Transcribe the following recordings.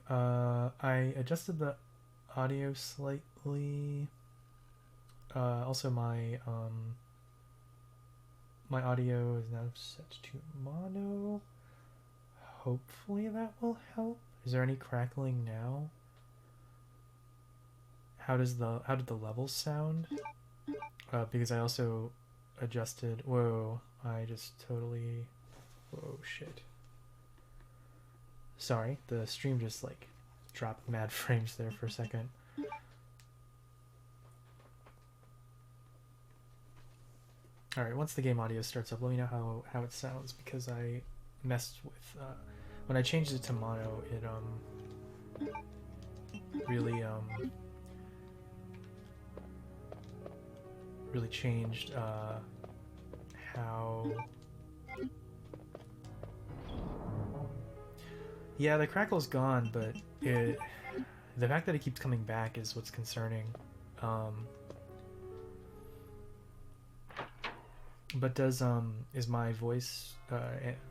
I adjusted the audio slightly. Also, my audio is now set to mono. Hopefully that will help. Is there any crackling now? How did the levels sound? Because I also adjusted. Whoa! I just totally. Whoa! Shit. Sorry, the stream just like dropped mad frames there for a second. Alright, once the game audio starts up, let me know how it sounds, because I messed with when I changed it to mono, it really really changed how. Yeah, the crackle's gone, but the fact that it keeps coming back is what's concerning. But is my voice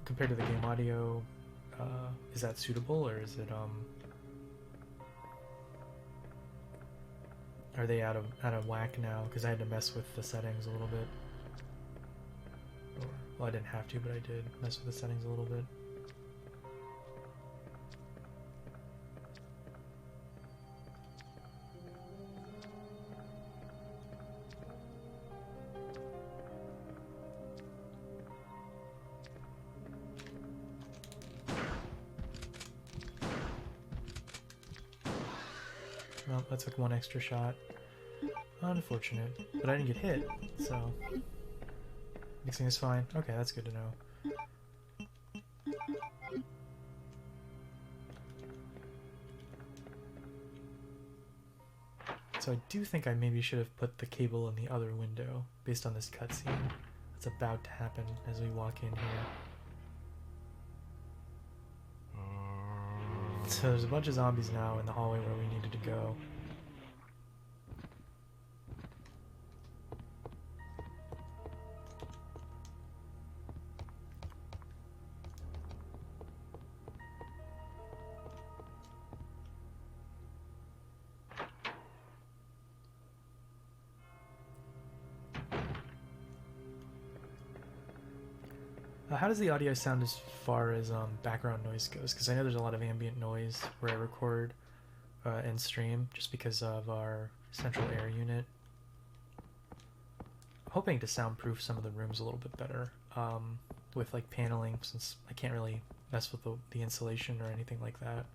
compared to the game audio, is that suitable, or is it are they out of whack now? Because I had to mess with the settings a little bit. Or, well, I didn't have to, but I did mess with the settings a little bit. Well, that took one extra shot. Unfortunate. But I didn't get hit, so mixing is fine. Okay, that's good to know. So I do think I maybe should have put the cable in the other window based on this cutscene that's about to happen as we walk in here. So there's a bunch of zombies now in the hallway where we needed to go. How does the audio sound as far as background noise goes? Because I know there's a lot of ambient noise where I record and stream, just because of our central air unit. I'm hoping to soundproof some of the rooms a little bit better with like paneling, since I can't really mess with the insulation or anything like that.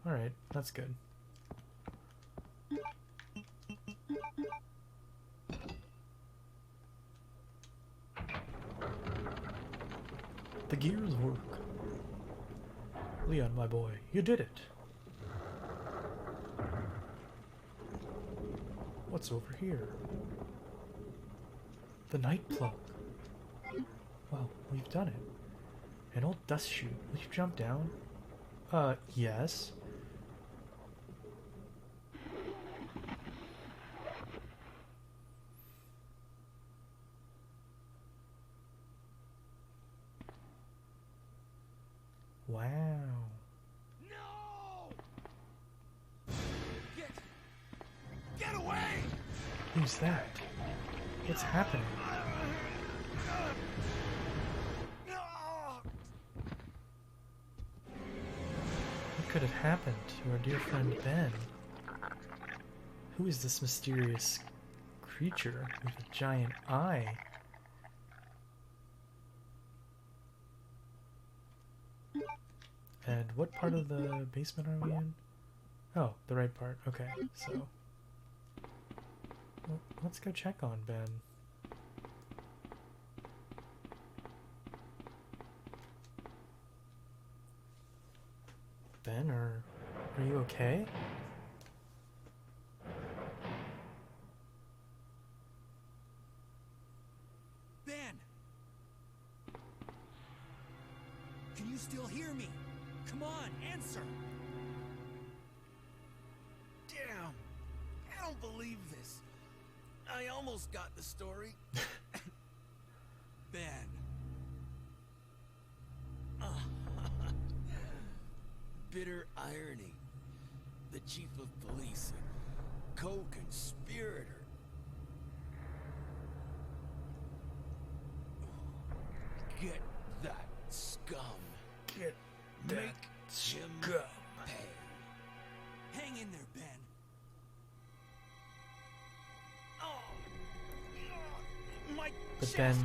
Alright, that's good. The gears work. Leon, my boy, you did it. What's over here? The night plug. Well, we've done it. An old dust chute. Will you jump down? Yes. Wow. No! Get away! Who's that? What's happening? What could have happened to our dear friend Ben? Who is this mysterious creature with a giant eye? And what part of the basement are we in? Oh, the right part. Okay, so well, let's go check on Ben. Ben, are you okay? Ben! Can you still hear me? Come on, answer! Damn! I don't believe this. I almost got the story. Ben. bitter irony. The chief of police, a co-conspirator. Get that scum. Get that Make him scum. pay. Hang in there, Ben. My But chest then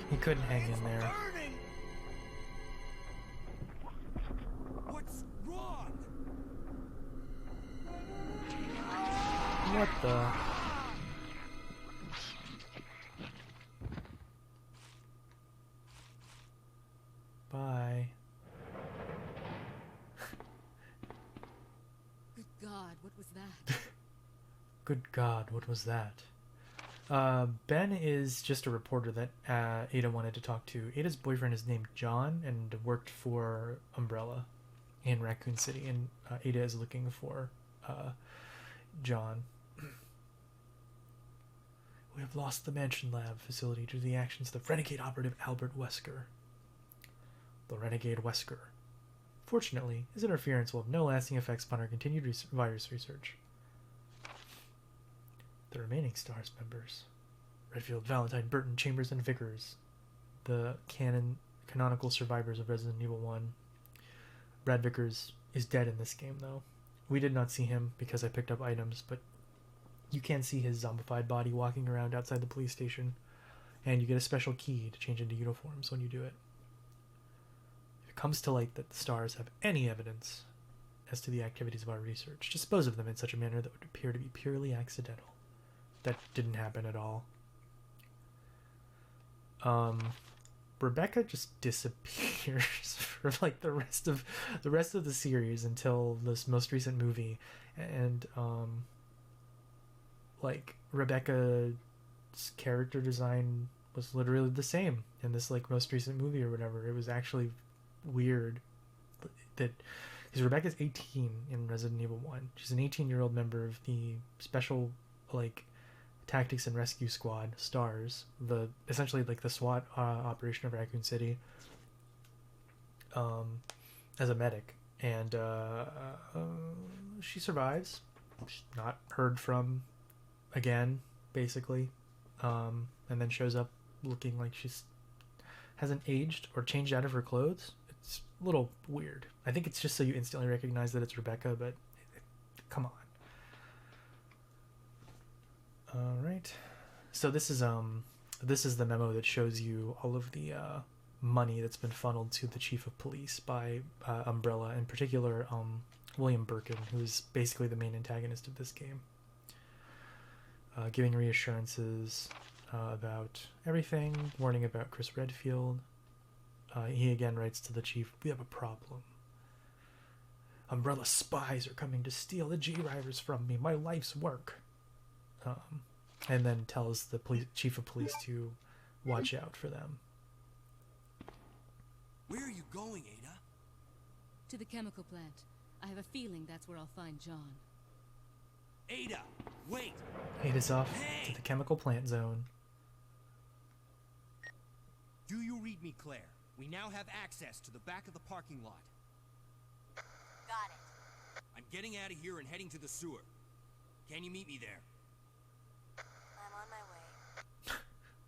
he couldn't hang is in there. burning. What's wrong? What the? Bye. Good God, what was that? Good God, what was that? Ben is just a reporter that Ada wanted to talk to. Ada's boyfriend is named John and worked for Umbrella in Raccoon City, and Ada is looking for John. We have lost the Mansion Lab facility due to the actions of the renegade operative Albert Wesker. The renegade Wesker. Fortunately, his interference will have no lasting effects upon our continued virus research. The remaining STARS members: Redfield, Valentine, Burton, Chambers, and Vickers, the canonical survivors of Resident Evil 1. Brad Vickers is dead in this game, though. We did not see him because I picked up items, but you can see his zombified body walking around outside the police station, and you get a special key to change into uniforms when you do it. If it comes to light that the STARS have any evidence as to the activities of our research, dispose of them in such a manner that would appear to be purely accidental. That didn't happen at all. Rebecca just disappears for like the rest of the series until this most recent movie, and like Rebecca's character design was literally the same in this like most recent movie or whatever. It was actually weird that because Rebecca's 18 in Resident Evil 1. She's an 18-year-old member of the special like Tactics and Rescue Squad, STARS, the essentially like the SWAT operation of Raccoon City, as a medic, and she survives. She's not heard from again, basically, and then shows up looking like she's hasn't aged or changed out of her clothes. It's a little weird. I think it's just so you instantly recognize that it's Rebecca, but come on. All right, so this is the memo that shows you all of the money that's been funneled to the chief of police by Umbrella, in particular William Birkin, who's basically the main antagonist of this game, giving reassurances about everything, warning about Chris Redfield. He again writes to the chief, "We have a problem. Umbrella spies are coming to steal the G-Drivers from me, my life's work." And then tells the chief of police to watch out for them. Where are you going, Ada? To the chemical plant. I have a feeling that's where I'll find John. Ada, wait! Ada's off to the chemical plant zone. Do you read me, Claire? We now have access to the back of the parking lot. Got it. I'm getting out of here and heading to the sewer. Can you meet me there? I'm on my way.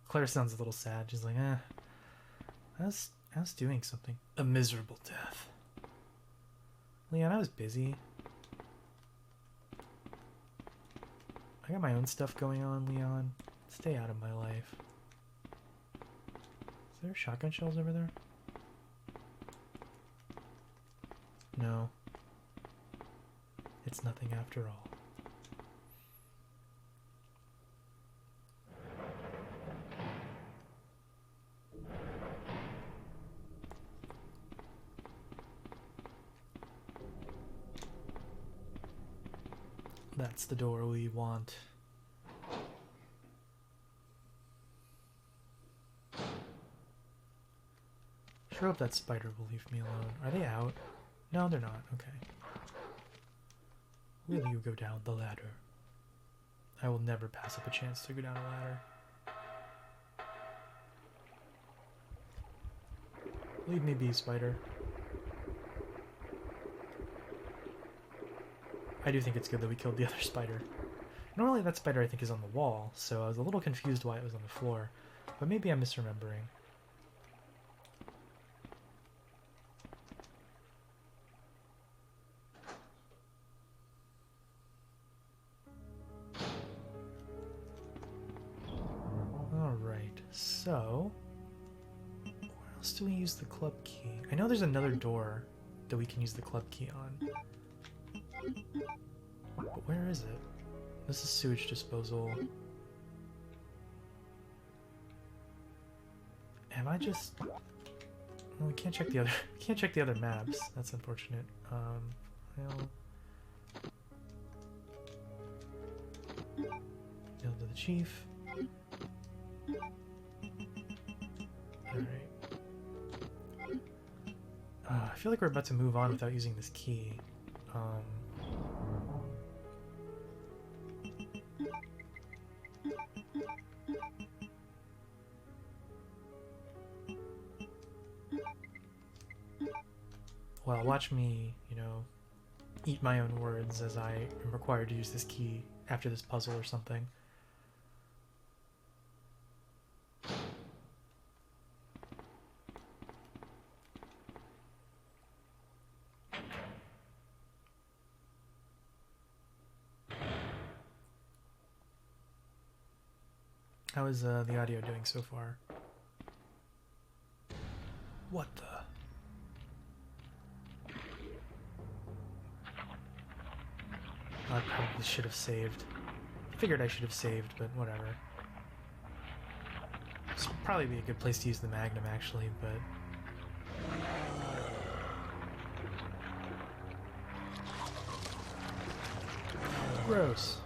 Claire sounds a little sad. She's like, I was doing something. A miserable death. Leon, I was busy. I got my own stuff going on, Leon. Stay out of my life. Is there shotgun shells over there? No. It's nothing after all. That's the door we want. Sure hope that spider will leave me alone. Are they out? No, they're not. Okay. Will you go down the ladder? I will never pass up a chance to go down a ladder. Leave me be, spider. I do think it's good that we killed the other spider. Normally that spider I think is on the wall, so I was a little confused why it was on the floor. But maybe I'm misremembering. Alright, so... where else do we use the club key? I know there's another door that we can use the club key on. But where is it? This is sewage disposal. Have I just... well, we can't check the other... we can't check the other maps. That's unfortunate. Well... Mail to the chief. Alright. I feel like we're about to move on without using this key. Well, watch me, you know, eat my own words as I am required to use this key after this puzzle or something. How is the audio doing so far? What the? I probably should have saved. Figured I should have saved, but whatever. This would probably be a good place to use the Magnum, actually, but... gross.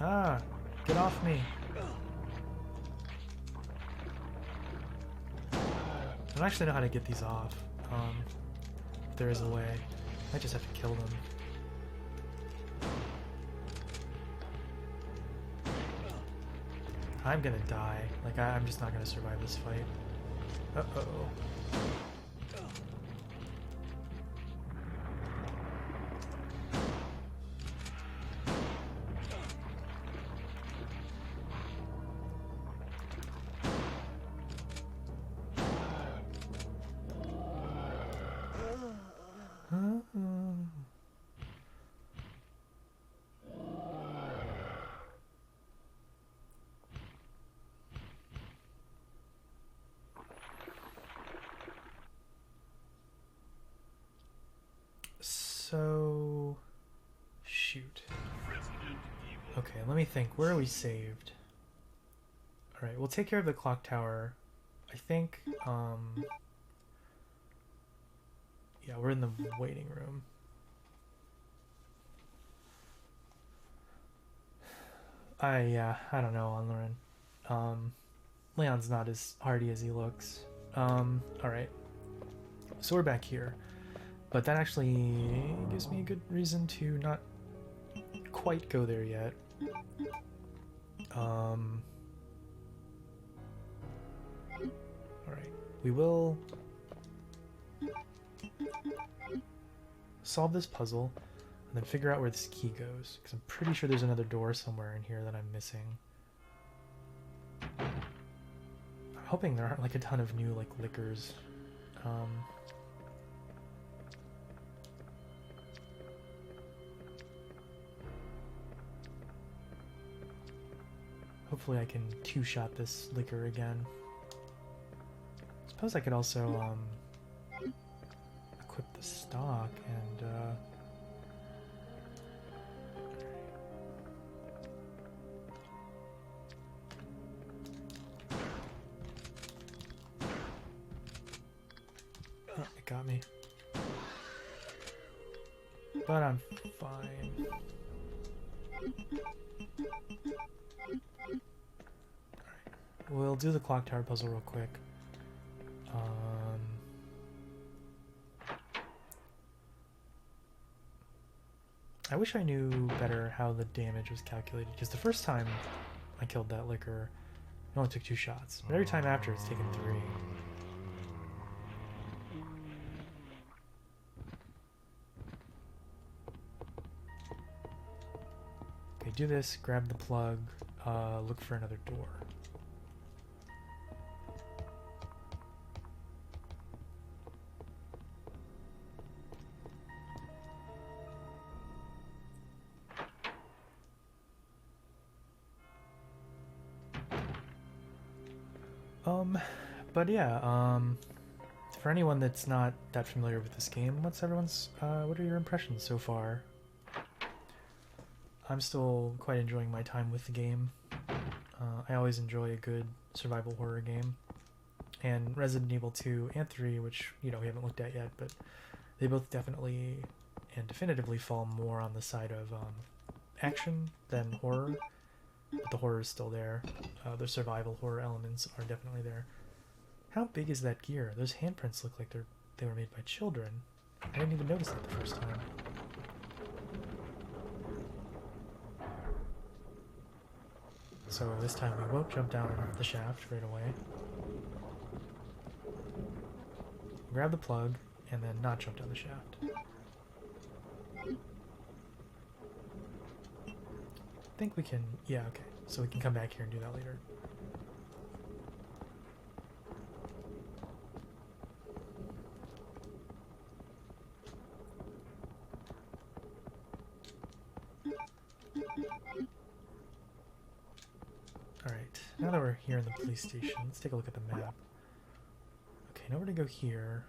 Ah, get off me. I don't actually know how to get these off. If there is a way. I just have to kill them. I'm gonna die. Like, I'm just not gonna survive this fight. Uh-oh. So... shoot. Okay, let me think. Where are we saved? Alright, we'll take care of the clock tower. I think, yeah, we're in the waiting room. I don't know, Lauren. Leon's not as hardy as he looks. Alright. So we're back here. But that actually gives me a good reason to not quite go there yet. Alright. We will solve this puzzle and then figure out where this key goes, because I'm pretty sure there's another door somewhere in here that I'm missing. I'm hoping there aren't like a ton of new like liquors. Hopefully I can two-shot this liquor again. Suppose I could also equip the stock and oh, it got me. But I'm fine. We'll do the clock tower puzzle real quick. I wish I knew better how the damage was calculated, because the first time I killed that liquor, It only took 2 shots, but every time after it's taken 3. Okay, do this, grab the plug, look for another door. But yeah, for anyone that's not that familiar with this game, what are your impressions so far? I'm still quite enjoying my time with the game. I always enjoy a good survival horror game. And Resident Evil 2 and 3, which, we haven't looked at yet, but they both definitely and definitively fall more on the side of action than horror. But the horror is still there. The survival horror elements are definitely there. How big is that gear? Those handprints look like they were made by children. I didn't even notice that the first time. So this time we won't jump down the shaft right away. Grab the plug and then not jump down the shaft. I think we can, yeah, okay. So we can come back here and do that later. Alright, now that we're here in the police station, let's take a look at the map. Okay, nowhere to go here.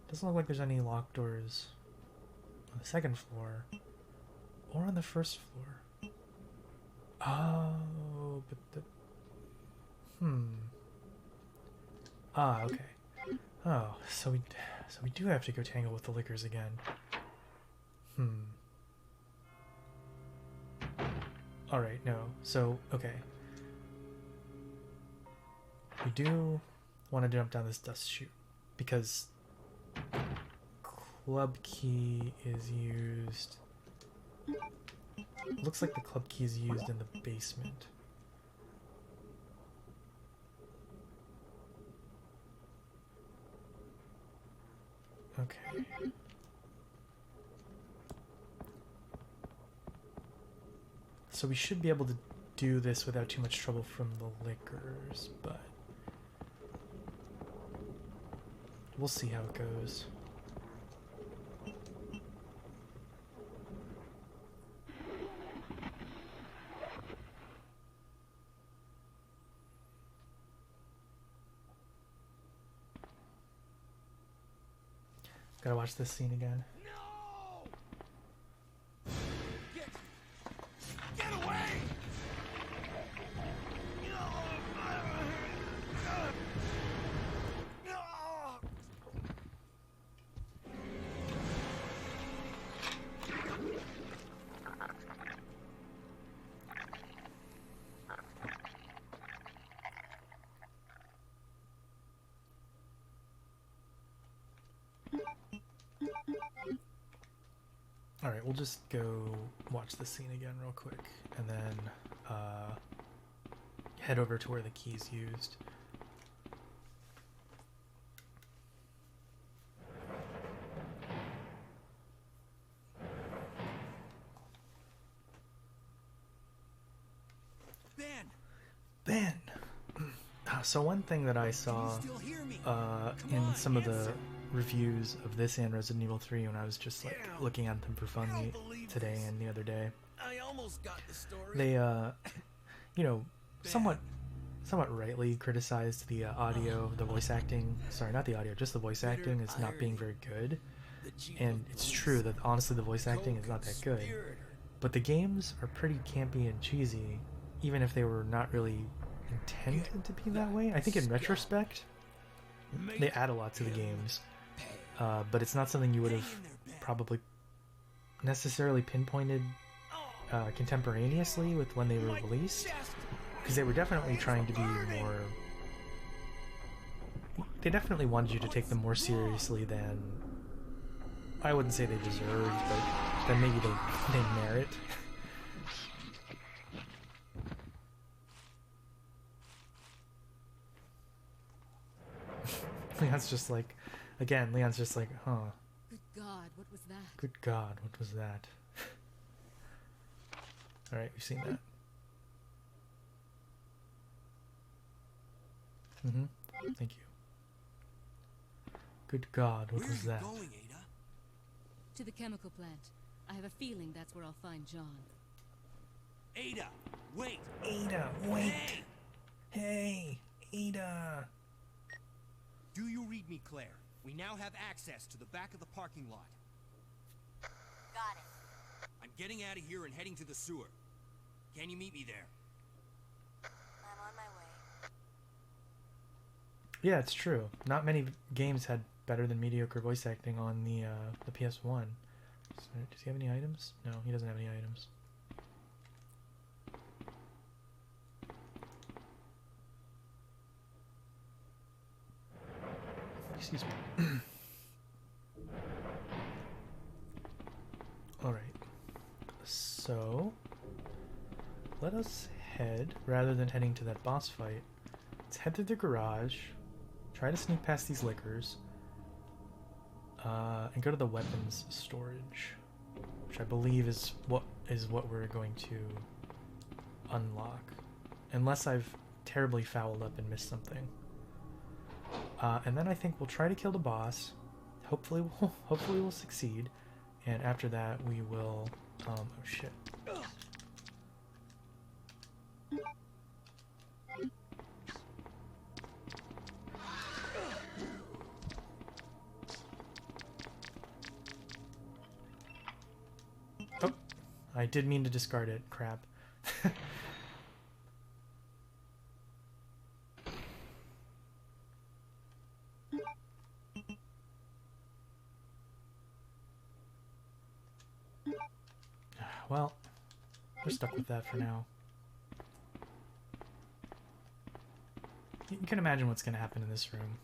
Doesn't look like there's any locked doors on the second floor or on the first floor. Oh, but okay. Oh, so we do have to go tangle with the lickers again. Alright, no. So, okay. We do want to jump down this dust chute because club key is used. Looks like the club key is used in the basement. Okay. So we should be able to do this without too much trouble from the lickers, but we'll see how it goes. Gotta watch this scene again. No! Get away! Alright, we'll just go watch the scene again real quick, and then head over to where the key's used. Ben! So one thing that I saw in some of the reviews of this and Resident Evil 3 when I was just like looking at them for fun today and the other day, I almost got the story. they somewhat rightly criticized the audio, the voice acting, sorry, not the audio, just the voice acting is not being very good. And it's true that honestly the voice acting is not that good, but the games are pretty campy and cheesy, even if they were not really intended to be that way. I think in retrospect they add a lot to the games, but it's not something you would have probably necessarily pinpointed contemporaneously with when they were released, because they were definitely trying to be more, they definitely wanted you to take them more seriously than, I wouldn't say they deserved, but then maybe they merit. Leon's just like, again, Leon's just like, huh. Good God, what was that? Good God, what was that? Alright, we've seen that. Thank you. Good God, what was that? Where are you going, Ada? To the chemical plant. I have a feeling that's where I'll find John. Ada, wait! Ada, wait! Hey! Hey, Ada! Do you read me, Claire? We now have access to the back of the parking lot. Got it. I'm getting out of here and heading to the sewer. Can you meet me there? I'm on my way. Yeah, it's true. Not many games had better than mediocre voice acting on the PS1. So, does he have any items? No, he doesn't have any items. Excuse me. Alright. So, let us head, rather than heading to that boss fight, let's head to the garage, try to sneak past these liquors, and go to the weapons storage, which I believe is what we're going to unlock, unless I've terribly fouled up and missed something. And then I think we'll try to kill the boss. Hopefully we'll succeed, and after that we will. Oh shit. Oh, I did mean to discard it. Crap. Well, we're stuck with that for now. You can imagine what's going to happen in this room.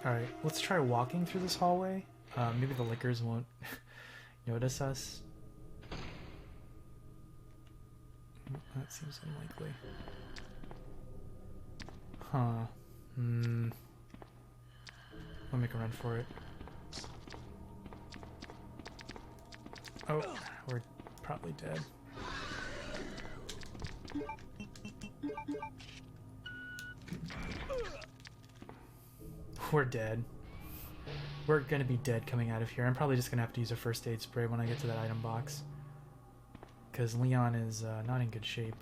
Alright, let's try walking through this hallway. Maybe the lickers won't notice us. That seems unlikely. Huh. I'll make a run for it. Oh, we're probably dead. We're dead. We're gonna be dead coming out of here. I'm probably just gonna have to use a first aid spray when I get to that item box, because Leon is not in good shape.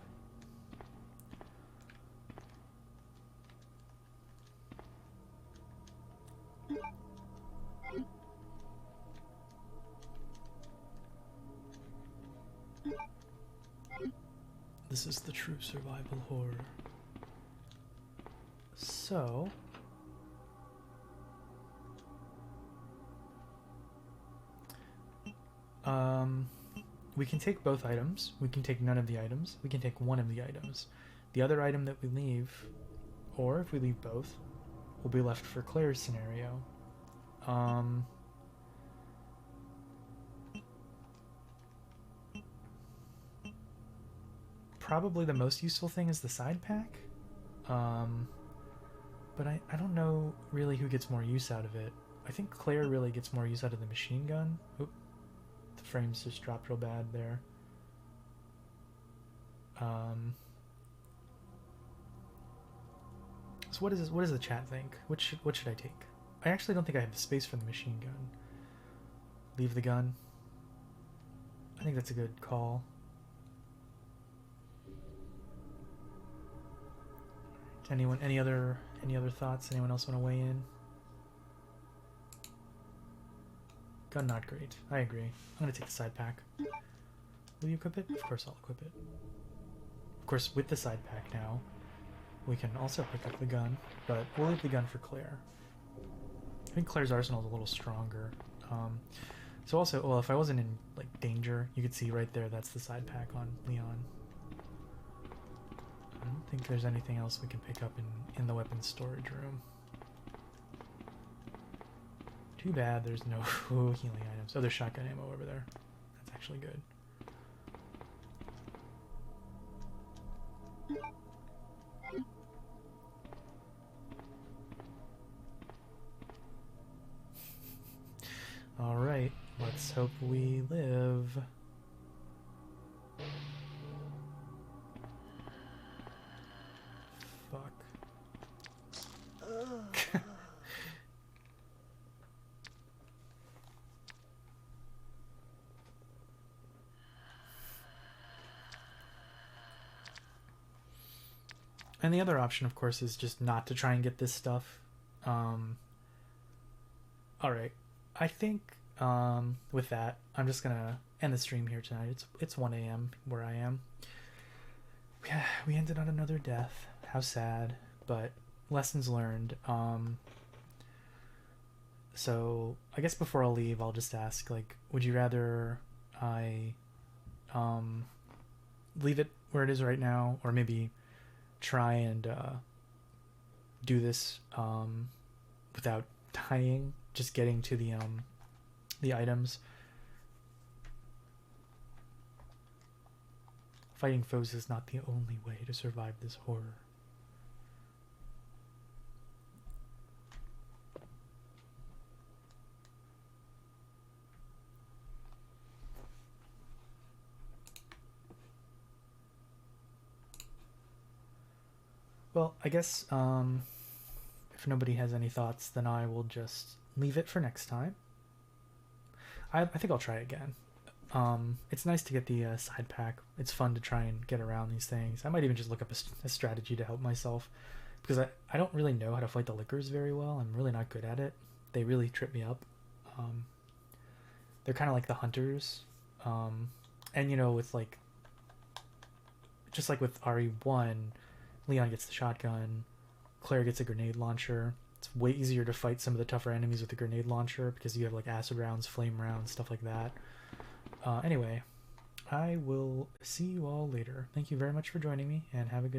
This is the true survival horror. So... we can take both items. We can take none of the items. We can take one of the items. The other item that we leave, or if we leave both, will be left for Claire's scenario. Probably the most useful thing is the side pack. But I don't know really who gets more use out of it. I think Claire really gets more use out of the machine gun. Oop. The frames just dropped real bad there. So what does the chat think? What should I take? I actually don't think I have the space for the machine gun. Leave the gun. I think that's a good call. Anyone? Any other thoughts? Anyone else want to weigh in? Gun not great. I agree. I'm gonna take the side pack. Will you equip it? Of course I'll equip it. course, with the side pack now, we can also pick up the gun, but we'll leave the gun for Claire. I think Claire's arsenal is a little stronger. So also, well, if I wasn't in like danger, you could see right there, that's the side pack on Leon. I don't think there's anything else we can pick up in the weapons storage room. Too bad there's no healing items. Oh, there's shotgun ammo over there. That's actually good. Alright, let's hope we live. Fuck. And the other option, of course, is just not to try and get this stuff. Alright. I think with that, I'm just gonna end the stream here tonight. It's 1 a.m. where I am. We ended on another death. How sad, but lessons learned. So I guess before I leave, I'll just ask, like, would you rather I leave it where it is right now, or maybe try and do this without dying? Just getting to the items. Fighting foes is not the only way to survive this horror. Well, I guess if nobody has any thoughts, then I will just leave it for next time. I think I'll try again. It's nice to get the side pack. It's fun to try and get around these things. I might even just look up a strategy to help myself, because I don't really know how to fight the lickers very well. I'm really not good at it. They really trip me up. They're kind of like the hunters. And, you know, with like, just like with RE1, Leon gets the shotgun, Claire gets a grenade launcher. It's way easier to fight some of the tougher enemies with a grenade launcher because you have like acid rounds, flame rounds, stuff like that. Anyway, I will see you all later. Thank you very much for joining me, and have a good night.